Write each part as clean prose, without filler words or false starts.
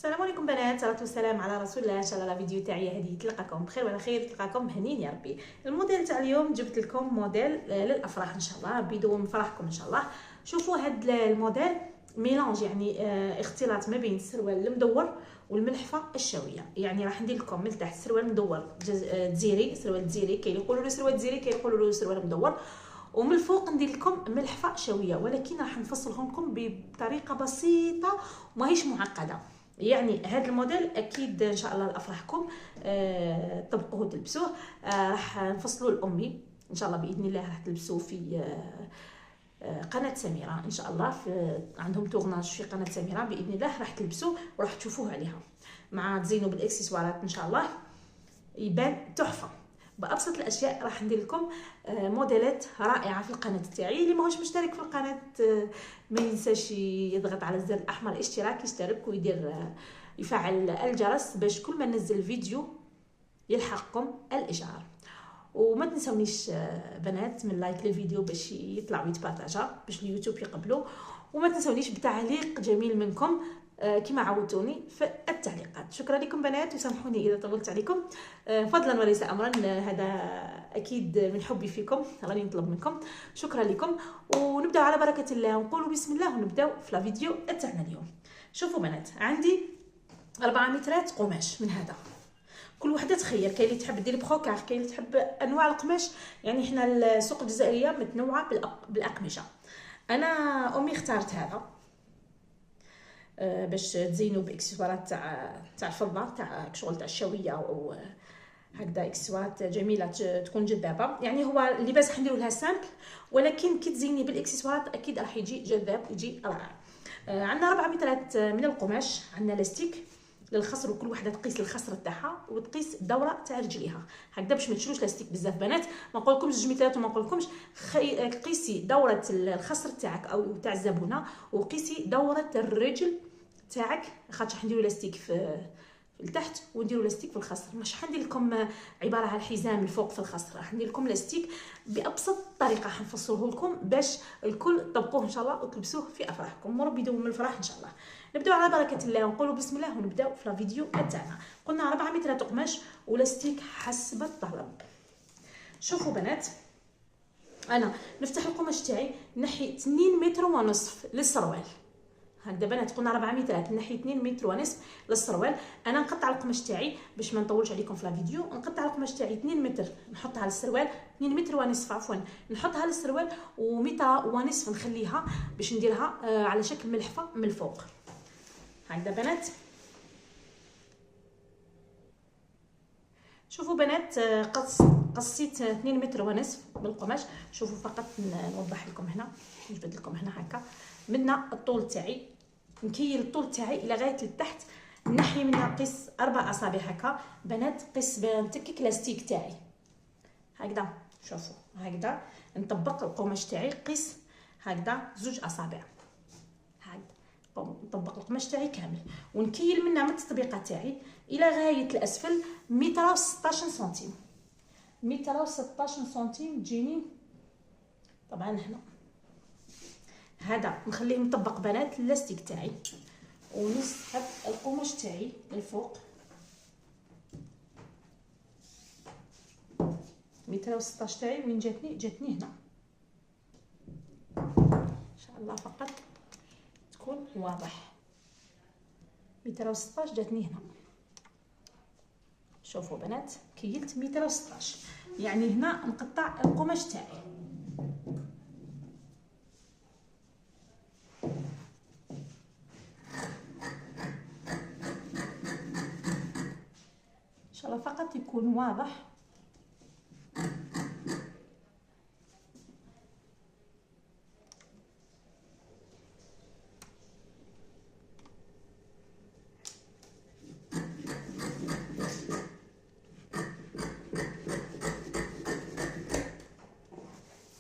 السلام عليكم بنات، صلاه والسلام على رسول الله. ان شاء الله الفيديو تاعي هذه تلقاكم بخير وعلى خير، تلقاكم هنين يا ربي. الموديل تاع اليوم جبت لكم موديل للافراح ان شاء الله، بدون فرحكم ان شاء الله. شوفوا هذا الموديل ميلانج، يعني اختلاط ما بين السروال المدور والملحفه الشاويه. يعني راح ندير لكم من تحت سروال مدور تزيري، سروال تزيري، كاين يقولوا له سروال تزيري، كاين يقولوا له سروال مدور، ومن الفوق ندير لكم ملحفه شاويه، ولكن راح نفصلهم لكم بطريقه بسيطه وماهيش معقده. يعني هذا الموديل اكيد ان شاء الله لافراحكم طبقوه تلبسوه. راح نفصلوا لامي ان شاء الله باذن الله، راح تلبسوه في قناه سميره ان شاء الله. عندهم تورناج في قناه سميره باذن الله، راح تلبسوه وراح تشوفوه عليها مع تزينوا بالاكسسوارات ان شاء الله، يبان تحفه. بابسط الاشياء راح ندير لكم موديلات رائعه في القناه تاعي. اللي ماهوش مشترك في القناه ما ينساش يضغط على الزر الاحمر اشتراك، يشترك ويدير يفعل الجرس باش كل ما ننزل فيديو يلحقكم الاشعار. وما تنسونيش بنات من لايك للفيديو باش يطلع ويتبارطاجا باش اليوتيوب يقبلو، وما تنسونيش بتعليق جميل منكم كما عودتوني في التعليقات. شكرا لكم بنات، وسامحوني اذا طولت عليكم فضلا وليس امرا، هذا اكيد من حبي فيكم راني نطلب منكم. شكرا لكم، ونبداو على بركه الله ونقولوا بسم الله ونبداو في الفيديو تاعنا اليوم. شوفوا بنات، عندي 4 مترات قماش من هذا، كل وحده تخير. كاين اللي تحب دير بخوكار، كاين اللي تحب انواع القماش. يعني حنا السوق الجزائريه متنوعه بالاقمشه. انا امي اختارت هذا باش تزينوا باكسسوارات تاع الفضه، تاع شغل تاع الشاويه، او هكذا اكسسوارات جميله تكون جذابه. يعني هو اللباس راح نديروا لها سامبل، ولكن كي تزيني بالاكسسوارات اكيد راح يجي جذاب ويجي رائع. عندنا 4 مترات من القماش، عندنا لاستيك للخصر، وكل وحده تقيس الخصر تاعها وتقيس الدوره تاع رجليها هكذا باش ما تشروش لاستيك بزاف بنات. ما نقولكمش 2 مترات وما نقولكمش قيسي دوره الخصر تاعك او تاع الزبونه، وقيسي دوره الرجل تاعك، خاطر راح نديروا لاستيك في لتحت ونديروا لاستيك في الخصر. مش حندير لكم عباره على الحزام الفوق في الخصر، راح ندير لكم لاستيك بابسط طريقه، راح نفصله لكم باش الكل تطبقوه ان شاء الله وتلبسوه في افراحكم، وربي يدوم الفرح ان شاء الله. نبداو على بركه الله ونقولوا بسم الله ونبداو في الفيديو تاعنا. قلنا 4 مترات قماش ولاستيك حسب الطلب. شوفوا بنات، انا نفتح القماش تاعي نحي 2 متر ونصف للسروال هكذا بنات. قلنا 4 مترات نحي 2 متر ونصف للسروال. انا نقطع القماش تاعي باش ما نطولش عليكم في الفيديو. نقطع القماش تاعي 2 متر نحطها على السروال، 2 متر ونصف عفوا نحطها على السروال، ومتر ونصف نخليها باش نديرها على شكل ملحفه من الفوق هكذا بنات. شوفوا بنات، قصيت 2 متر ونصف بالقماش. شوفوا فقط نوضح لكم هنا، نجبد لكم هنا هكا منا الطول تاعي، نكيل الطول تاعي الى غايه لتحت، نحي منها قيس 4 اصابع هكا بنات. قيس نتكك لاستيك تاعي هكذا. شوفوا هكذا نطبق القماش تاعي، قيس هكذا 2 اصابع هكذا، نطبق القماش تاعي كامل ونكيل منها من التطبيقه تاعي الى غايه الاسفل 116 سنتيم. 116 سنتيم تجيني طبعا هنا. هذا نخليه مطبق بنات اللاستيك تاعي، ونسحب القماش تاعي للفوق 116 تاعي. وين جاتني هنا ان شاء الله فقط تكون واضح. 116 جاتني هنا. شوفوا بنات، كيلت 116، يعني هنا نقطع القماش تاعي. ان شاء الله فقط يكون واضح.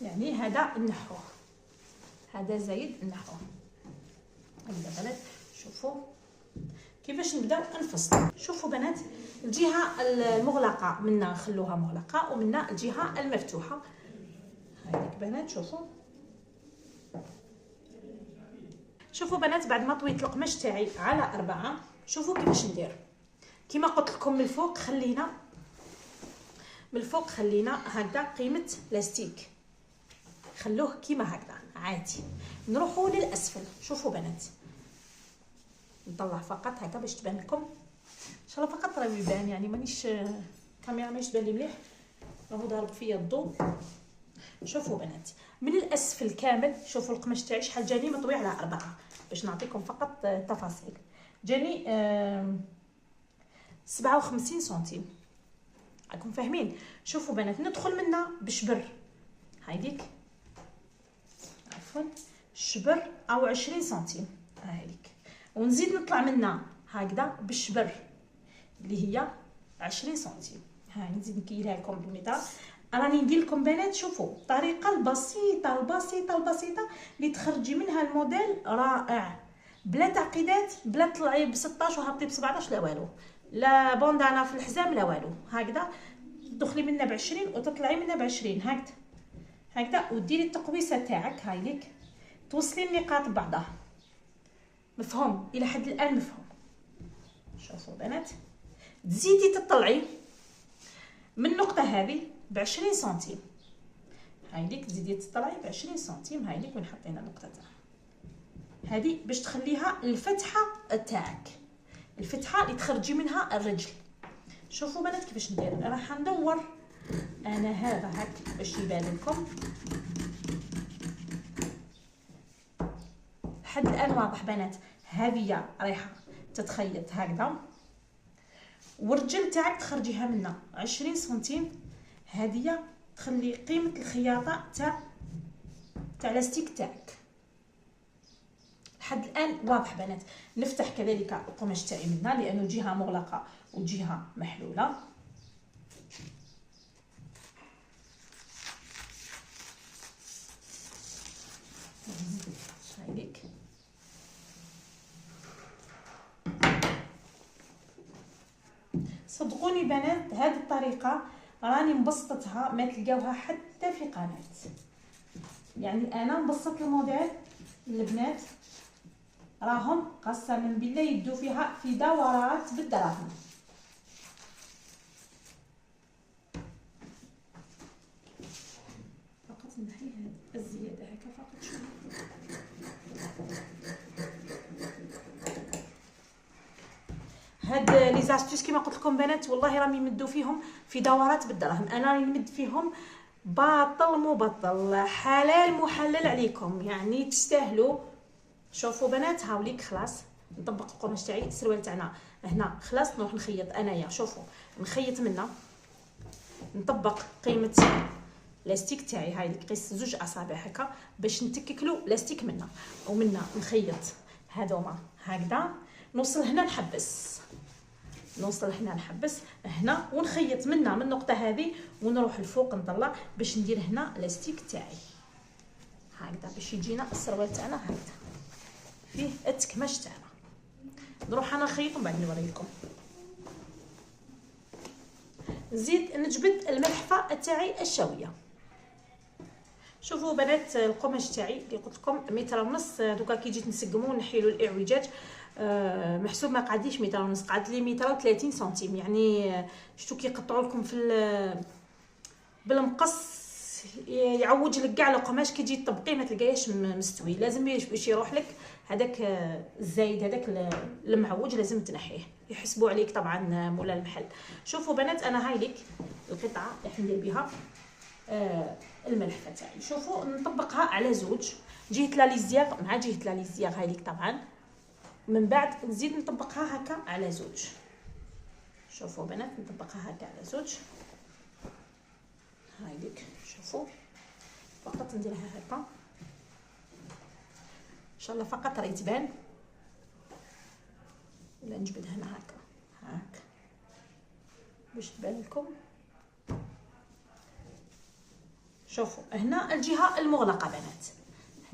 يعني هذا النحو، هذا زايد النحو هكذا بنات. شوفوا كيفاش نبداو نفصل. شوفوا بنات، الجهه المغلقه منا خلوها مغلقه، ومنا الجهه المفتوحه هذيك بنات. شوفوا بنات، بعد ما طويت القماش تاعي على 4 شوفوا كيفاش ندير. كيما قلت لكم من الفوق خلينا هكذا قيمه لاستيك، خلوه كيما هكذا عادي. نروحوا للاسفل. شوفوا بنات، نطلع فقط هكا باش تبان لكم ان شاء الله. فقط راه يبان يعني مانيش الكاميرا ماهيش تبان لي مليح، راهو ضارب فيا الضوء. شوفوا بنات من الاسفل كامل، شوفوا القماش تاعي شحال جاني مطوي على 4 باش نعطيكم فقط تفاصيل. جاني 57 سنتيم، راكم فاهمين. شوفوا بنات ندخل منا بشبر، هايديك عفوا شبر او 20 سنتيم هايديك، ونزيد نطلع منا هكذا بالشبر اللي هي 20 سنتيم. هاي نزيد نكيلها لكم بالمتر. راني ندير لكم بنات شوفوا الطريقه البسيطه اللي تخرجي منها الموديل رائع، بلا تعقيدات، بلا تطلعي ب 16 وهبطي ب 17 لا والو، لا بوندانا في الحزام لا والو. هكذا تدخلي منا ب 20 وتطلعي منا ب 20 هكذا وديري التقويسه تاعك. هاي ليك توصلي النقاط ببعضها. مفهوم الى حد الان؟ مفهوم. شوفوا بنات تزيدي تطلعي من النقطه هذه ب 20 سنتيم. هاي ليك تزيدي تطلعي ب 20 سنتيم. هاي ليك وين حطينا النقطه تاعها هذه باش تخليها الفتحه تاعك، الفتحه اللي تخرجي منها الرجل. شوفوا بنات كيفاش ندير. راح ندور انا هذا هك باش يبان لكم. لحد الان واضح بنات؟ هذه رايحه تتخيط هكذا، والرجل تاعك تخرجيها منا 20 سنتيم. هذه تخلي قيمه الخياطه تاع لاستيك تاعك. لحد الان واضح بنات؟ نفتح كذلك القماش تاعي منا لانه جهه مغلقه وجهه محلوله. هايليك صدقوني بنات هذه الطريقه راني مبسطتها ما تلقاوها حتى في قناه. يعني انا مبسط الموديل البنات راهم قسما بالله يدوا فيها في دورات بالدراهم. فقط نحي هذه الزياده هكا فقط شويه. هاد لي زاستوس كيما قلت لكم بنات والله راهم يمدوا فيهم في دورات بالدراهم. انا راني نمد فيهم باطل مبطل، حلال محلل عليكم، يعني تستاهلوا. شوفوا بنات هاوليك خلاص نطبق القماش تاعي. السروال تاعنا هنا خلاص نروح نخيط انايا. شوفوا نخيط منا، نطبق قيمه لاستيك تاعي. هاي قيس 2 اصابع هكا باش نتككلو لاستيك منا، ومنا نخيط هذوما هكذا. نوصل هنا نحبس هنا ونخيط منا من النقطه هذه ونروح الفوق نطلع باش ندير هنا لاستيك تاعي هكذا باش يجينا السروال تاعنا هكذا فيه التكماش تاعنا. نروح انا نخيط ومن بعد نوريكم. نزيد نجبد الملحفه تاعي الشاويه. شوفوا بنات القماش تاعي اللي قلت لكم 1.5 متر. دوكا كي جيت نسقمو نحيلو الاعوجاج محسوب ما قعدليش 1.5 متر، قعد لي 130 سنتيم. يعني شفتوا كيقطعوا لكم في بالمقص يعوج لك كاع القماش كي تجي تطبقيه ما تلقايش مستوي. لازم باش يروح لك هذاك الزايد هذاك المعوج لازم تنحيه، يحسبوا عليك طبعا مولا المحل. شوفوا بنات انا هاي لك القطعه اللي ندير بها الملحفه تاعي. شوفوا نطبقها على 2 جهه لا ليزيغ مع جهه لا ليزيغ. هاي لك طبعا من بعد نزيد نطبقها هكا على 2. شوفوا بنات نطبقها هكا على 2. هاي لك شوفوا فقط نديرها هكا ان شاء الله فقط راهي تبان. ولا نجبد هنا هاك باش تبان لكم. شوفوا هنا الجهه المغلقه بنات،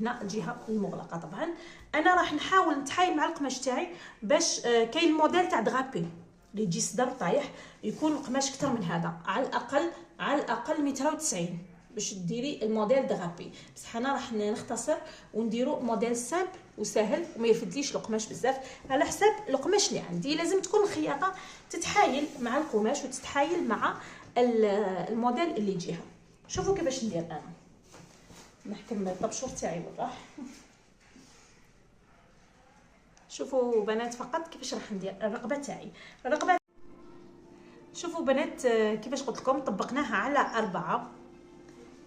هنا الجهه المغلقه. طبعا انا راح نحاول نتحايل مع القماش تاعي باش كاين الموديل تاع دغابي اللي يجي صدر طايح يكون القماش اكثر من هذا، على الاقل 1.90 متر. باش ديري الموديل دغابي، بصح انا راح نختصر ونديرو موديل سامبل وسهل وما يفدليش القماش بزاف على حساب القماش اللي عندي. لازم تكون الخياطه تتحايل مع القماش وتتحايل مع الموديل اللي يجيها. شوفوا كيفاش ندير انا، نحكم الطبشور تاعي وراح. شوفوا بنات فقط كيفاش راح ندير الرقبه تاعي. الرقبه شوفوا بنات كيفاش قلت لكم طبقناها على 4.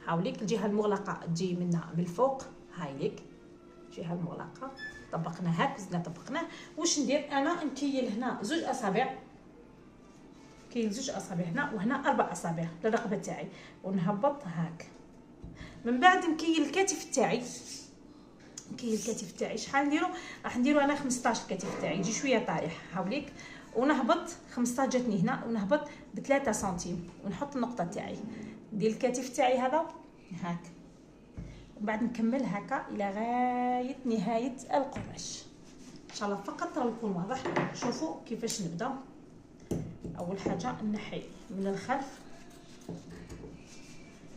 هاوليك الجهه المغلقه تجي منها من الفوق، هاي ليك الجهه المغلقه طبقنا هاك وزدنا طبقناه. واش ندير انا؟ نكيل هنا 2 اصابع، كاين 2 اصابع هنا وهنا 4 اصابع للرقبه تاعي، ونهبط هاك. من بعد نكيل الكتف تاعي، نكيل الكتف تاعي شحال نديرو؟ راح نديرو انا 15 الكتف تاعي يجي شويه طايح هاوليك، ونهبط 15 جاتني هنا، ونهبط ب3 سنتيم ونحط النقطه تاعي، ندير الكتف تاعي هذا هاك، ومن بعد نكمل هكا الى غايه نهايه القماش ان شاء الله. فقط راه يكون واضح. شوفوا كيفاش نبدا. اول حاجه نحي من الخلف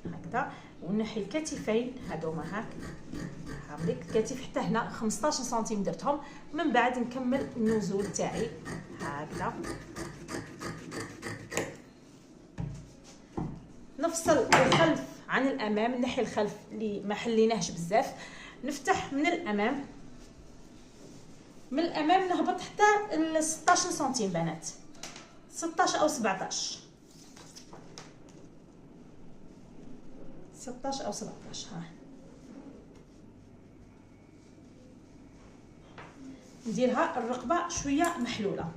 هكذا، ونحي الكتفين هذوما هاك، هاوليك الكتف حتى هنا 15 سنتيم درتهم. من بعد نكمل النزول تاعي هكذا، نفصل الخلف عن الامام، نحي الخلف اللي ما حليناهش بزاف، نفتح من الامام، من الامام نهبط حتى ل 16 سنتيم بنات، 16 او 17، 16 او 17. ها نديرها الرقبه شويه محلوله.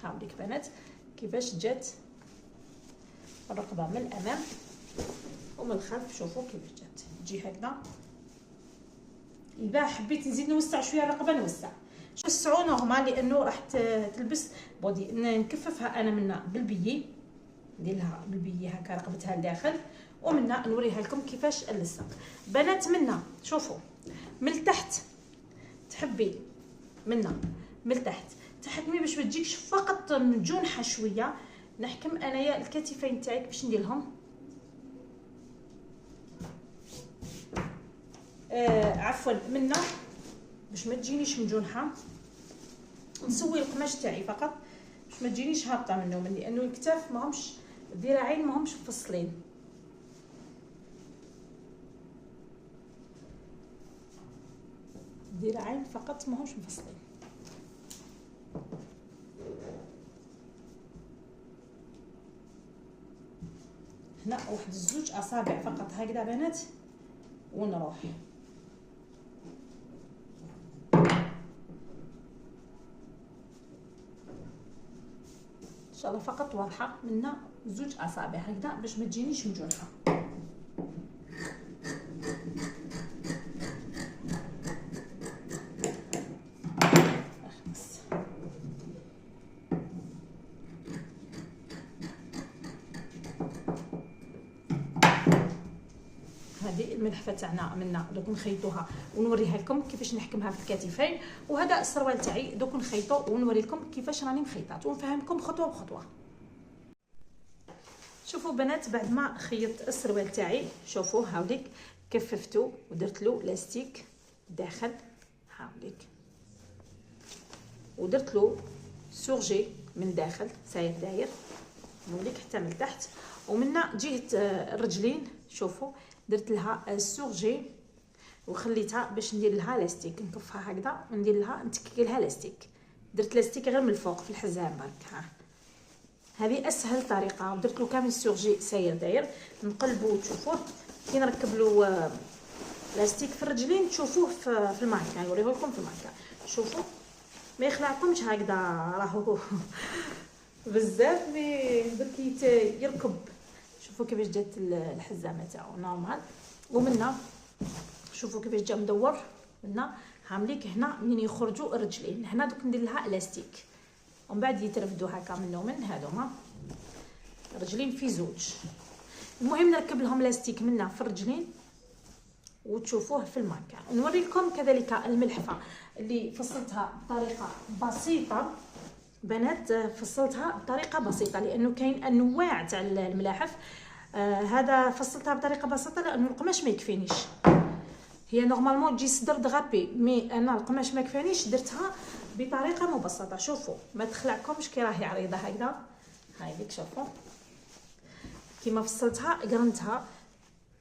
هاوليك بنات كيفاش جات الرقبه من الامام ومن الخلف. شوفوا كيفاش جات تجي هكذا. اذا حبيت نزيد نوسع شويه الرقبه نوسع، وسعوا نورمال لانه راح تلبس بودي. نكففها انا منا بالبيي، ندير لها بالبيي هكا رقبتها لداخل، ومنا نوريها لكم كيفاش نلصق بنات. منا شوفوا من التحت تحبي منا من التحت تحكمي باش ما تجيكش فقط مجونحه شويه. نحكم انايا الكتفين تاعي باش ندير لهم عفوا منا باش ما تجينيش مجونحه. نسوي القماش تاعي فقط باش ما تجينيش هابطه منهم، لانه الكتاف ماهمش الذراعين ماهمش مفصلين. الذراعين فقط ماهمش مفصلين. هنا واحد 2 اصابع فقط هكذا بنات ونروح. ان شاء الله فقط واضحه. منا 2 اصابع هكذا باش ما تجينيش مجونحه. هذه الملحفه تاعنا منا دوك نخيطوها ونوريها لكم كيفاش نحكمها في الكتفين. وهذا السروال تاعي دوك نخيطو ونوري لكم كيفاش راني مخيطات ونفهمكم خطوه بخطوه. شوفوا بنات بعد ما خيطت السروال تاعي، شوفوا هاوليك كففتو ودرت له لاستيك داخل هاوليك، ودرت له سورجي من داخل ساير داير هاوليك حتى من تحت. ومنا جهه الرجلين شوفوا درت لها السورجي وخليتها باش ندير لها لاستيك، نكفها هكذا وندير لها نتكي لها لاستيك. درت لاستيك غير من الفوق في الحزام برك. ها هذه اسهل طريقه. ودرت له كامل السورجي ساير داير، نقلبوا تشوفوه كي نركب له لاستيك في الرجلين. تشوفوه في الماركه، نوريه لكم في الماركه. شوفوا ما يخلعكمش هكذا، راهو بزاف مي درك يركب. شوفوا كيفاش جات الحزامه تاعو نورمال. ومنا شوفوا كيفاش جا مدور منا هامليك. هنا منين يخرجوا الرجلين هنا دوك ندير لها الاستيك، ومن بعد يترفدوا هكا منو من هذوما الرجلين في 2. المهم نركب لهم لاستيك منا في الرجلين وتشوفوه في الماركه. نوري لكم كذلك الملحفه اللي فصلتها بطريقه بسيطه بنات، فصلتها بطريقه بسيطه لانه كاين انواع تاع الملاحف. هذا فصلتها بطريقه بسيطه لانه القماش ما يكفينيش. هي نورمالمون تجي صدر دغابي، مي انا القماش ما كفانيش، درتها بطريقه مبسطه. شوفوا ما تخلعكمش كي راهي عريضه هكذا. هاي ديك شوفوا كيما فصلتها، قرنتها،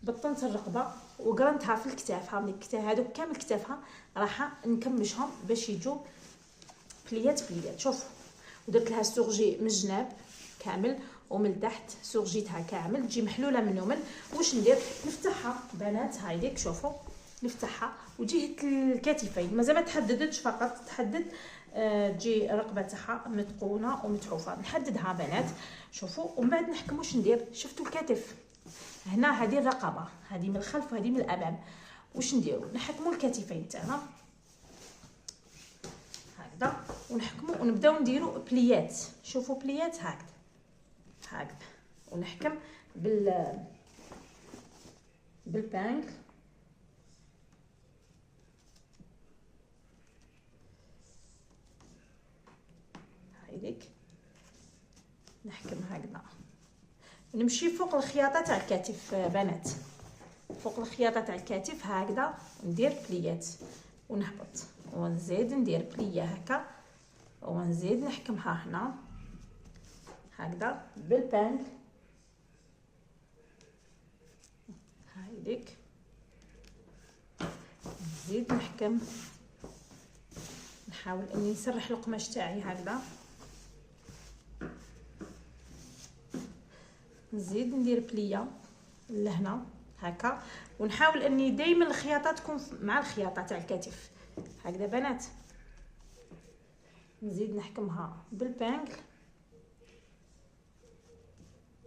بطنت الرقبه وقرنتها في الكتاف. هاهم الكتاف هذوك كامل كتافها راح نكمشهم باش يجوا بليات بليات. شوفوا ودرت لها سورجي من الجناب كامل ومن التحت سورجيتها كامل تجي محلوله من اليمن. واش ندير؟ نفتحها بنات. هاي ديك شوفوا نفتحها وجهه الكتفين مازال ما تحددتش، فقط تحدد تجي الرقبه تاعها متقونه ومتحوفه. نحددها بنات شوفوا ومن بعد نحكم واش ندير. شفتوا الكتف هنا، هذه الرقبه، هذه من الخلف وهذه من الامام. واش نديروا؟ نحكموا الكتفين تاعنا هكذا ونحكموا ونبداو نديروا بليات. شوفوا بليات هكذا هكذا ونحكم بالبانك. هايديك نحكم هكذا ونمشي فوق الخياطه تاع الكتف بنات، فوق الخياطه تاع الكتف هكذا ندير بليات ونهبط ونزيد ندير بليه هكا ونزيد نحكمها هنا هكذا بالبانك. هايديك نزيد نحكم، نحاول اني نسرح القماش تاعي هكذا، نزيد ندير بليه لهنا هكا ونحاول اني دائما الخياطه تكون مع الخياطه تاع الكتف هكذا بنات. نزيد نحكمها بالبانكل.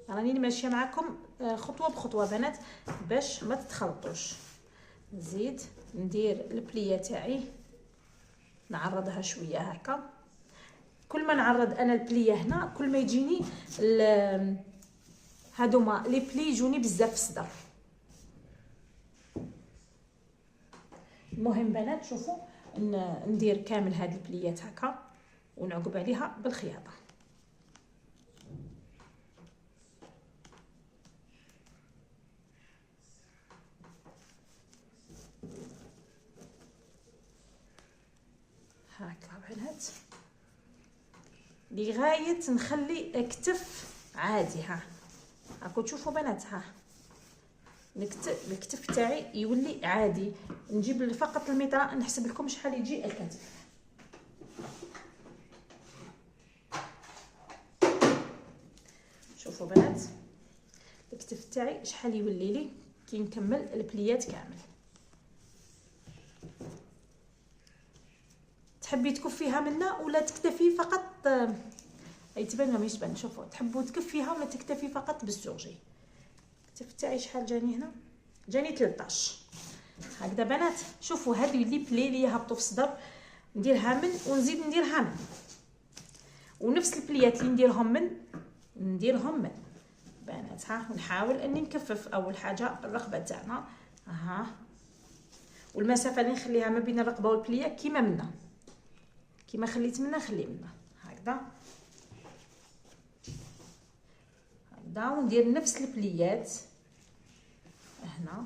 راني ماشيه معكم خطوه بخطوه بنات باش ما تتخلطوش. نزيد ندير البليه تاعي نعرضها شويه هكا. كل ما نعرض انا البليه هنا كل ما يجيني هادوما لي بلي يجوني بزاف في الصدر. المهم بنات شوفوا ندير كامل هاد البليات هكا ونعقب عليها بالخياطه. هكا بنات لغايه نخلي كتف عادي. ها هاكو تشوفوا بنات، ها الكتف تاعي يولي عادي. نجيب فقط الميطره نحسب لكم شحال يجي الكتف. شوفوا بنات الكتف تاعي شحال يولي لي كي نكمل البليات كامل. تحبي تكفيها منا ولا تكتفي فقط؟ اي تبان ما يتبان. شوفوا تحبوا تكفيها ولا تكتفي فقط بالسورجي. الكتف تاعي شحال جاني هنا؟ جاني 13 هكذا بنات. شوفوا هذه لي بلي لي هبطوا في الصدر نديرها من ونزيد نديرها من، ونفس البليات اللي نديرهم من بنات. ها ونحاول اني نكفف اول حاجه الرقبه تاعنا ها، والمسافه اللي نخليها ما بين الرقبه والبليه كيما منا، كيما خليت منا خلي منا هكذا هكذا. وندير نفس البليات هنا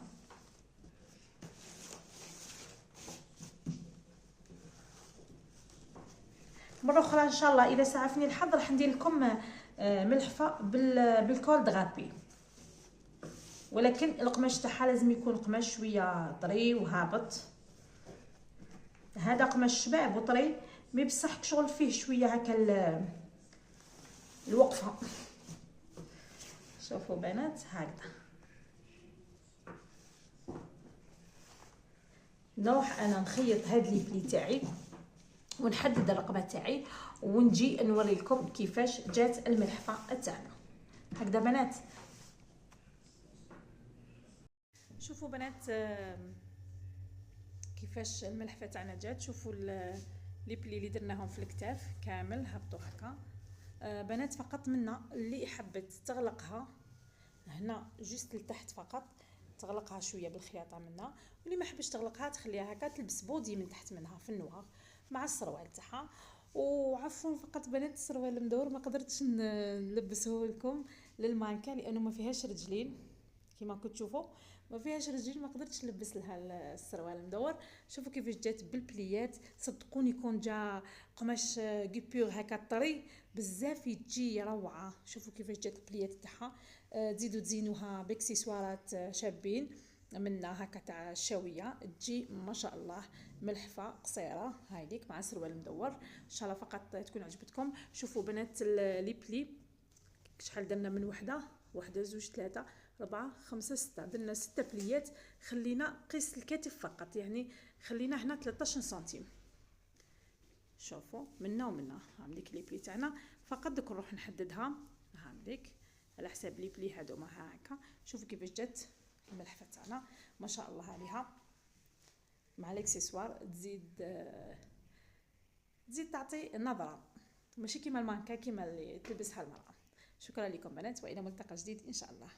مره اخرى ان شاء الله. اذا سعفني الحظ راح ندير لكم ملحفه بالكول دغابي، ولكن القماش تاعها لازم يكون قماش شويه طري وهابط. هذا قماش شباب وطري مي بصح شغل فيه شويه هكا الوقفه. شوفوا بنات هكذا نروح انا نخيط هاد لي بلي تاعي ونحدد الرقبه تاعي ونجي نوري لكم كيفاش جات الملحفه تاعنا هكذا بنات. شوفوا بنات كيفاش الملحفه تاعنا جات. شوفوا لي بلي اللي درناهم في الكتاف كامل هبطوا هكا بنات. فقط منا اللي حبت تغلقها هنا جوست لتحت فقط تغلقها شويه بالخياطه منها، واللي ما حبش تغلقها تخليها هكا تلبس بودي من تحت منها في النوار مع السروال تاعها. وعفوا فقط بنات السروال المدور ما قدرتش نلبسه لكم للمانكا لانه ما فيهاش رجلين كيما كنتوا تشوفوا، ما فيهاش رجلين ما قدرتش نلبس لها السروال المدور. شوفوا كيفاش جات بالبليات، صدقوني كون جا قماش غيبور هكا طري بزاف تجي روعه. شوفوا كيفاش جات البليات تاعها. تزيدوا تزينوها باكسسوارات شابين منها هكا تاع الشاويه تجي ما شاء الله ملحفه قصيره هايديك مع سروال مدور. ان شاء الله فقط تكون عجبتكم. شوفوا بنات لي بلي شحال درنا من وحده زوج ثلاثه 4 5 6 درنا 6 بليات. خلينا قيس الكتف فقط يعني خلينا هنا 13 سنتيم. شوفوا منا ومنا هامديك لي بلي تاعنا فقط دوك نروح نحددها هامديك على حساب لي بلي هادو ما هكا. شوفوا كيفاش جات الملحفه تاعنا ما شاء الله عليها مع الاكسسوار تزيد تعطي نظره ماشي كيما المانكا كيما اللي تلبسها المراه. شكرا لكم بنات والى ملتقى جديد ان شاء الله.